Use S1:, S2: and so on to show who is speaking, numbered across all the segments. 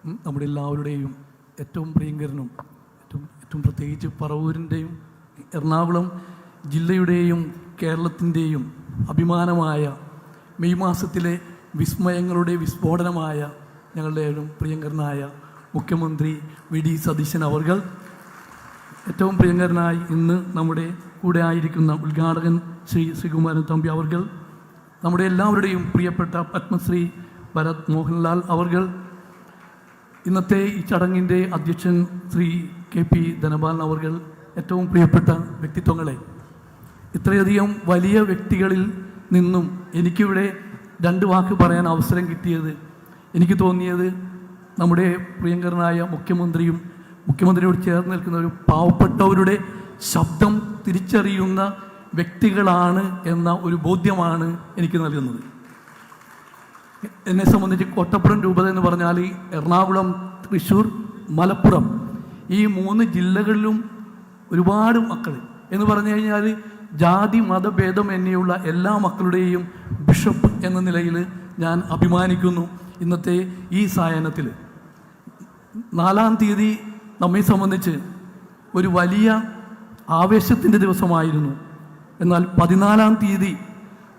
S1: നമ്മുടെ എല്ലാവരുടെയും ഏറ്റവും പ്രിയങ്കരനും ഏറ്റവും പ്രത്യേകിച്ച് പറവൂരിൻ്റെയും എറണാകുളം ജില്ലയുടെയും കേരളത്തിൻ്റെയും അഭിമാനമായ മെയ് മാസത്തിലെ വിസ്മയങ്ങളുടെ വിസ്ഫോടനമായ ഞങ്ങളുടെ പ്രിയങ്കരനായ മുഖ്യമന്ത്രി വി.ഡി. സതീശൻ അവർകൾ, ഏറ്റവും പ്രിയങ്കരനായി ഇന്ന് നമ്മുടെ കൂടെ ആയിരിക്കുന്ന ഉദ്ഘാടകൻ ശ്രീ ശ്രീകുമാരൻ തമ്പി അവർകൾ, നമ്മുടെ എല്ലാവരുടെയും പ്രിയപ്പെട്ട പത്മശ്രീ ഭരത് മോഹൻലാൽ അവർകൾ, ഇന്നത്തെ ഈ ചടങ്ങിൻ്റെ അധ്യക്ഷൻ ശ്രീ കെ.പി. ധനപാലൻ അവർകൾ, ഏറ്റവും പ്രിയപ്പെട്ട വ്യക്തിത്വങ്ങളെ, ഇത്രയധികം വലിയ വ്യക്തികളിൽ നിന്നും എനിക്കിവിടെ രണ്ട് വാക്ക് പറയാൻ അവസരം കിട്ടിയത്, എനിക്ക് തോന്നിയത് നമ്മുടെ പ്രിയങ്കരനായ മുഖ്യമന്ത്രിയോട് ചേർന്ന് നിൽക്കുന്ന ഒരു പാവപ്പെട്ടവരുടെ ശബ്ദം തിരിച്ചറിയുന്ന വ്യക്തികളാണ് എന്ന ഒരു ബോധ്യമാണ് എനിക്ക് നൽകുന്നത്. എന്നെ സംബന്ധിച്ച് കോട്ടപ്പുറം രൂപത എന്ന് പറഞ്ഞാൽ എറണാകുളം, തൃശ്ശൂർ, മലപ്പുറം ഈ 3 ജില്ലകളിലും ഒരുപാട് മക്കൾ എന്ന് പറഞ്ഞു കഴിഞ്ഞാൽ ജാതി മതഭേദം എന്നിയുള്ള എല്ലാ മക്കളുടെയും ബിഷപ്പ് എന്ന നിലയിൽ ഞാൻ അഭിമാനിക്കുന്നു. ഇന്നത്തെ ഈ സായാഹ്നത്തിൽ 4-ാം തീയതി നമ്മെ സംബന്ധിച്ച് ഒരു വലിയ ആവേശത്തിൻ്റെ ദിവസമായിരുന്നു. എന്നാൽ 14-ാം തീയതി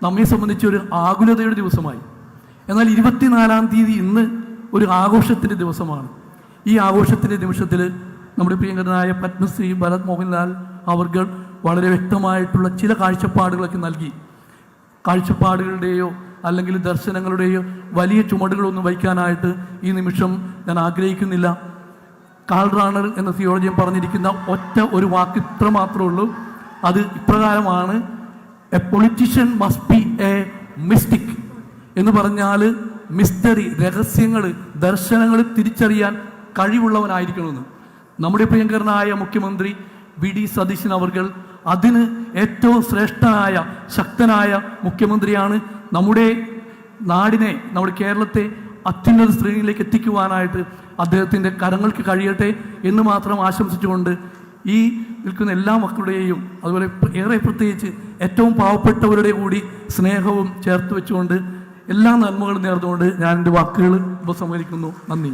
S1: നമ്മെ സംബന്ധിച്ച് ഒരു ആകുലതയുടെ ദിവസമായി. എന്നാൽ 24-ാം തീയതി ഇന്ന് ഒരു ആഘോഷത്തിൻ്റെ ദിവസമാണ്. ഈ ആഘോഷത്തിൻ്റെ നിമിഷത്തിൽ നമ്മുടെ പ്രിയങ്കരനായ പത്മശ്രീ ഭരത് മോഹൻലാൽ അവർകൾ വളരെ വ്യക്തമായിട്ടുള്ള ചില കാഴ്ചപ്പാടുകളൊക്കെ നൽകി. കാഴ്ചപ്പാടുകളുടെയോ അല്ലെങ്കിൽ ദർശനങ്ങളുടെയോ വലിയ ചുമടുകളൊന്നും വയ്ക്കാനായിട്ട് ഈ നിമിഷം ഞാൻ ആഗ്രഹിക്കുന്നില്ല. കാൾ റാണർ എന്ന തിയോളജിയൻ പറഞ്ഞിരിക്കുന്ന ഒറ്റ ഒരു വാക്ക് ഇത്ര മാത്രമേ ഉള്ളൂ. അത് ഇപ്രകാരമാണ്: A politician must be A mystic എന്ന് പറഞ്ഞാൽ മിസ്റ്ററി, രഹസ്യങ്ങൾ, ദർശനങ്ങൾ തിരിച്ചറിയാൻ കഴിവുള്ളവനായിരിക്കണമെന്ന്. നമ്മുടെ പ്രിയങ്കരനായ മുഖ്യമന്ത്രി വി.ഡി. സതീശൻ അവർകൾ അതിന് ഏറ്റവും ശ്രേഷ്ഠനായ ശക്തനായ മുഖ്യമന്ത്രിയാണ്. നമ്മുടെ നാടിനെ, നമ്മുടെ കേരളത്തെ അത്യുന്നത ശ്രേണിയിലേക്ക് എത്തിക്കുവാനായിട്ട് അദ്ദേഹത്തിൻ്റെ കരങ്ങൾക്ക് കഴിയട്ടെ എന്ന് മാത്രം ആശംസിച്ചുകൊണ്ട് ഈ നിൽക്കുന്ന എല്ലാ മക്കളുടെയും, അതുപോലെ ഏറെ പ്രത്യേകിച്ച് ഏറ്റവും പാവപ്പെട്ടവരുടെ കൂടി സ്നേഹവും ചേർത്ത് വെച്ചുകൊണ്ട് എല്ലാ നന്മകളും നേർന്നുകൊണ്ട് ഞാൻ എൻ്റെ വാക്കുകൾ ഉപസംഹരിക്കുന്നു. നന്ദി.